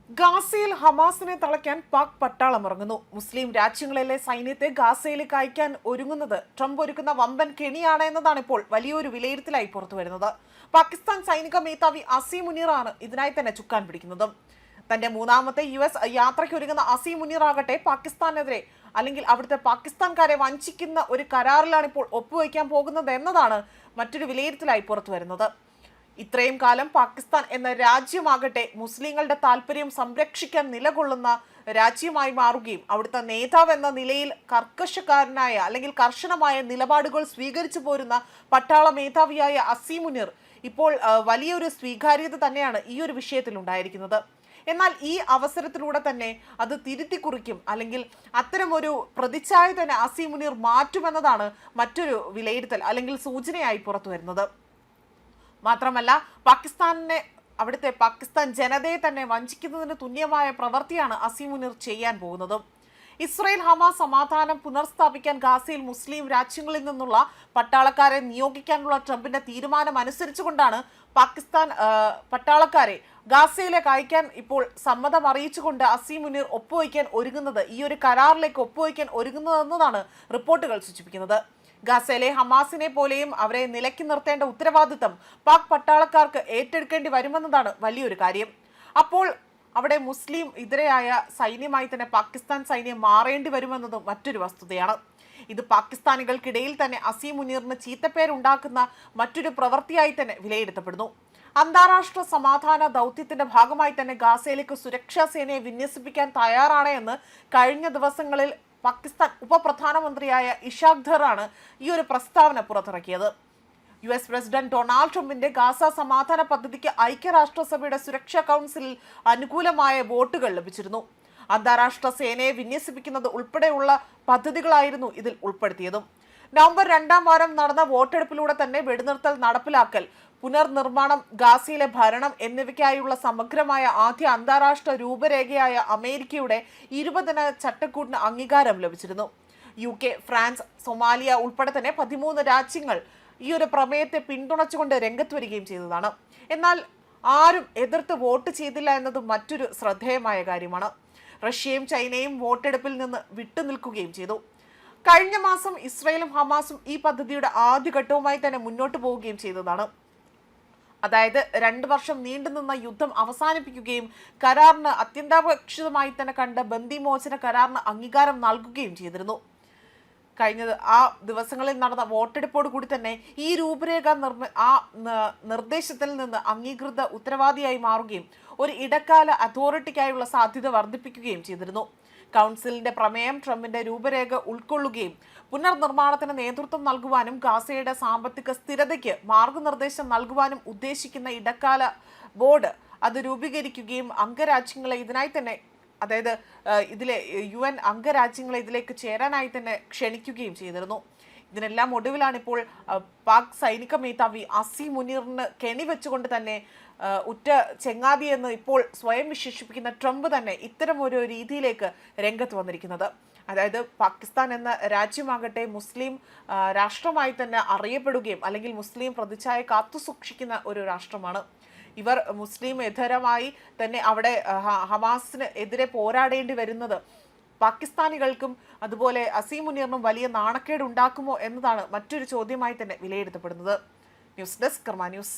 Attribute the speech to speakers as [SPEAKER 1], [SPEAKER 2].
[SPEAKER 1] ഗാസയിൽ ഹമാസിനെ തളയ്ക്കാൻ പാക് പട്ടാളം ഇറങ്ങുന്നു. മുസ്ലിം രാജ്യങ്ങളിലെ സൈന്യത്തെ ഗാസയിലേക്ക് അയക്കാൻ ഒരുങ്ങുന്നത് ട്രംപ് ഒരുക്കുന്ന വമ്പൻ കെണിയാണ് എന്നതാണ് ഇപ്പോൾ വലിയൊരു വിലയിരുത്തലായി പുറത്തുവരുന്നത്. പാകിസ്ഥാൻ സൈനിക മേധാവി അസീം മുനീറാണ് ഇതിനായി തന്നെ ചുക്കാൻ പിടിക്കുന്നത്. തന്റെ മൂന്നാമത്തെ US യാത്രയ്ക്ക് ഒരുങ്ങുന്ന അസീം മുനീർ ആകട്ടെ പാകിസ്ഥാനെതിരെ അല്ലെങ്കിൽ അവിടുത്തെ പാകിസ്ഥാൻകാരെ വഞ്ചിക്കുന്ന ഒരു കരാറിലാണ് ഇപ്പോൾ ഒപ്പുവയ്ക്കാൻ പോകുന്നത് എന്നതാണ് മറ്റൊരു വിലയിരുത്തലായി പുറത്തുവരുന്നത്. ഇത്രയും കാലം പാകിസ്ഥാൻ എന്ന രാജ്യമാകട്ടെ മുസ്ലിങ്ങളുടെ താല്പര്യം സംരക്ഷിക്കാൻ നിലകൊള്ളുന്ന രാജ്യമായി മാറുകയും അവിടുത്തെ നേതാവ് എന്ന നിലയിൽ കർക്കശക്കാരനായ അല്ലെങ്കിൽ കർശനമായ നിലപാടുകൾ സ്വീകരിച്ചു പോരുന്ന പട്ടാള മേധാവിയായ അസീം മുനീർ ഇപ്പോൾ വലിയൊരു സ്വീകാര്യത തന്നെയാണ് ഈ ഒരു വിഷയത്തിൽ ഉണ്ടായിരിക്കുന്നത്. എന്നാൽ ഈ അവസരത്തിലൂടെ തന്നെ അത് തിരുത്തി കുറിക്കും അല്ലെങ്കിൽ അത്തരമൊരു പ്രതിച്ഛായ തന്നെ അസീം മുനീർ മാറ്റുമെന്നതാണ് മറ്റൊരു വിലയിരുത്തൽ അല്ലെങ്കിൽ സൂചനയായി പുറത്തു വരുന്നത്. മാത്രമല്ല അവിടുത്തെ പാകിസ്ഥാൻ ജനതയെ തന്നെ വഞ്ചിക്കുന്നതിന് തുല്യമായ പ്രവൃത്തിയാണ് അസീം മുനീർ ചെയ്യാൻ പോകുന്നത്. ഇസ്രായേൽ ഹമാസ് സമാധാനം പുനർസ്ഥാപിക്കാൻ ഗാസയിൽ മുസ്ലിം രാജ്യങ്ങളിൽ നിന്നുള്ള പട്ടാളക്കാരെ നിയോഗിക്കാനുള്ള ട്രംപിന്റെ തീരുമാനം അനുസരിച്ചുകൊണ്ടാണ് പാകിസ്ഥാൻ പട്ടാളക്കാരെ ഗാസയിലേക്ക് അയക്കാൻ ഇപ്പോൾ സമ്മതം അറിയിച്ചുകൊണ്ട് അസീം മുനീർ ഒപ്പുവയ്ക്കാൻ ഒരുങ്ങുന്നത്, ഈ ഒരു കരാറിലേക്ക് ഒപ്പുവയ്ക്കാൻ ഒരുങ്ങുന്നതെന്നതാണ് റിപ്പോർട്ടുകൾ സൂചിപ്പിക്കുന്നത്. ഗാസയിലെ ഹമാസിനെ പോലെയും അവരെ നിലയ്ക്ക് നിർത്തേണ്ട ഉത്തരവാദിത്തം പാക് പട്ടാളക്കാർക്ക് ഏറ്റെടുക്കേണ്ടി വരുമെന്നതാണ് വലിയൊരു കാര്യം. അപ്പോൾ അവിടെ മുസ്ലിം ഇതരയായ സൈന്യമായി തന്നെ പാകിസ്ഥാൻ സൈന്യം മാറേണ്ടി വരുമെന്നതും മറ്റൊരു വസ്തുതയാണ്. ഇത് പാകിസ്ഥാനികൾക്കിടയിൽ തന്നെ അസീം മുനീറിന് ചീത്തപ്പേരുണ്ടാക്കുന്ന മറ്റൊരു പ്രവൃത്തിയായി തന്നെ വിലയിരുത്തപ്പെടുന്നു. അന്താരാഷ്ട്ര സമാധാന ദൗത്യത്തിന്റെ ഭാഗമായി തന്നെ ഗാസയിലേക്ക് സുരക്ഷാ സേനയെ വിന്യസിപ്പിക്കാൻ തയ്യാറാണ് എന്ന് കഴിഞ്ഞ ദിവസങ്ങളിൽ പാകിസ്ഥാൻ ഉപപ്രധാനമന്ത്രിയായ ഇഷാഖ് ദറാണ് ഈ ഒരു പ്രസ്താവന പുറത്തിറക്കിയത്. US പ്രസിഡന്റ് ഡൊണാൾഡ് ട്രംപിന്റെ ഗാസ സമാധാന പദ്ധതിക്ക് ഐക്യരാഷ്ട്രസഭയുടെ സുരക്ഷാ കൗൺസിലിൽ അനുകൂലമായ വോട്ടുകൾ ലഭിച്ചിരുന്നു. അന്താരാഷ്ട്ര സേനയെ വിന്യസിപ്പിക്കുന്നത് ഉൾപ്പെടെയുള്ള പദ്ധതികളായിരുന്നു ഇതിൽ ഉൾപ്പെടുത്തിയതും. നവംബർ 2ാം വാരം നടന്ന വോട്ടെടുപ്പിലൂടെ തന്നെ വെടിനിർത്തൽ നടപ്പിലാക്കൽ, പുനർനിർമ്മാണം, ഗാസയിലെ ഭരണം എന്നിവയ്ക്കായുള്ള സമഗ്രമായ ആദ്യ അന്താരാഷ്ട്ര രൂപരേഖയായ അമേരിക്കയുടെ 20 ചട്ടക്കൂടിന് അംഗീകാരം ലഭിച്ചിരുന്നു. UK, ഫ്രാൻസ്, സൊമാലിയ ഉൾപ്പെടെ തന്നെ 13 രാജ്യങ്ങൾ ഈ ഒരു പ്രമേയത്തെ പിന്തുണച്ചുകൊണ്ട് രംഗത്ത് വരികയും ചെയ്തതാണ്. എന്നാൽ ആരും എതിർത്ത് വോട്ട് ചെയ്തില്ല എന്നത് മറ്റൊരു ശ്രദ്ധേയമായ കാര്യമാണ്. റഷ്യയും ചൈനയും വോട്ടെടുപ്പിൽ നിന്ന് വിട്ടുനിൽക്കുകയും ചെയ്തു. കഴിഞ്ഞ മാസം ഇസ്രായേലും ഹമാസും ഈ പദ്ധതിയുടെ ആദ്യഘട്ടവുമായി തന്നെ മുന്നോട്ട് പോവുകയും ചെയ്തതാണ്. അതായത് 2 വർഷം നീണ്ടുനിന്ന യുദ്ധം അവസാനിപ്പിക്കുകയും കരാറിന് അത്യന്താപേക്ഷിതമായി തന്നെ കണ്ട ബന്ദിമോചന കരാറിന് അംഗീകാരം നൽകുകയും ചെയ്തിരുന്നു. കഴിഞ്ഞ ആ ദിവസങ്ങളിൽ നടന്ന വോട്ടെടുപ്പോട് കൂടി തന്നെ ഈ രൂപരേഖ നിർദ്ദേശത്തിൽ നിന്ന് അംഗീകൃത ഉത്തരവാദിയായി മാറുകയും ഒരു ഇടക്കാല അതോറിറ്റിക്കായുള്ള സാധ്യത വർദ്ധിപ്പിക്കുകയും ചെയ്തിരുന്നു. കൗൺസിലിന്റെ പ്രമേയം ട്രംപിന്റെ രൂപരേഖ ഉൾക്കൊള്ളുകയും പുനർനിർമ്മാണത്തിന് നേതൃത്വം നൽകുവാനും ഗാസയുടെ സാമ്പത്തിക സ്ഥിരതയ്ക്ക് മാർഗനിർദ്ദേശം നൽകുവാനും ഉദ്ദേശിക്കുന്ന ഇടക്കാല ബോർഡ് അത് രൂപീകരിക്കുകയും അംഗരാജ്യങ്ങളെ ഇതിനായി തന്നെ, അതായത് ഇതിലെ UN അംഗരാജ്യങ്ങളെ ഇതിലേക്ക് ചേരാനായി തന്നെ ക്ഷണിക്കുകയും ചെയ്തിരുന്നു. ഇതിനെല്ലാം ഒടുവിലാണ് ഇപ്പോൾ പാക് സൈനിക മേധാവി അസീം മുനീറിന് കെണി വെച്ചുകൊണ്ട് തന്നെ ഉറ്റ ചെങ്ങാതി എന്ന് ഇപ്പോൾ സ്വയം വിശേഷിപ്പിക്കുന്ന ട്രംപ് തന്നെ ഇത്തരം ഒരു രീതിയിലേക്ക് രംഗത്ത് വന്നിരിക്കുന്നത്. അതായത് പാകിസ്ഥാൻ എന്ന രാജ്യമാകട്ടെ മുസ്ലിം രാഷ്ട്രമായി തന്നെ അറിയപ്പെടുകയും അല്ലെങ്കിൽ മുസ്ലിം പ്രതിച്ഛായ കാത്തുസൂക്ഷിക്കുന്ന ഒരു രാഷ്ട്രമാണ്. ഇവർ മുസ്ലിം എതരമായി തന്നെ അവിടെ ഹമാസിന് എതിരെ പോരാടേണ്ടി വരുന്നത് പാകിസ്ഥാനികൾക്കും അതുപോലെ അസീം മുനീറിനും വലിയ നാണക്കേട് ഉണ്ടാക്കുമോ എന്നതാണ് മറ്റൊരു ചോദ്യമായി തന്നെ വിലയിരുത്തപ്പെടുന്നത്. ന്യൂസ് ഡെസ്ക് കർമ്മ ന്യൂസ്.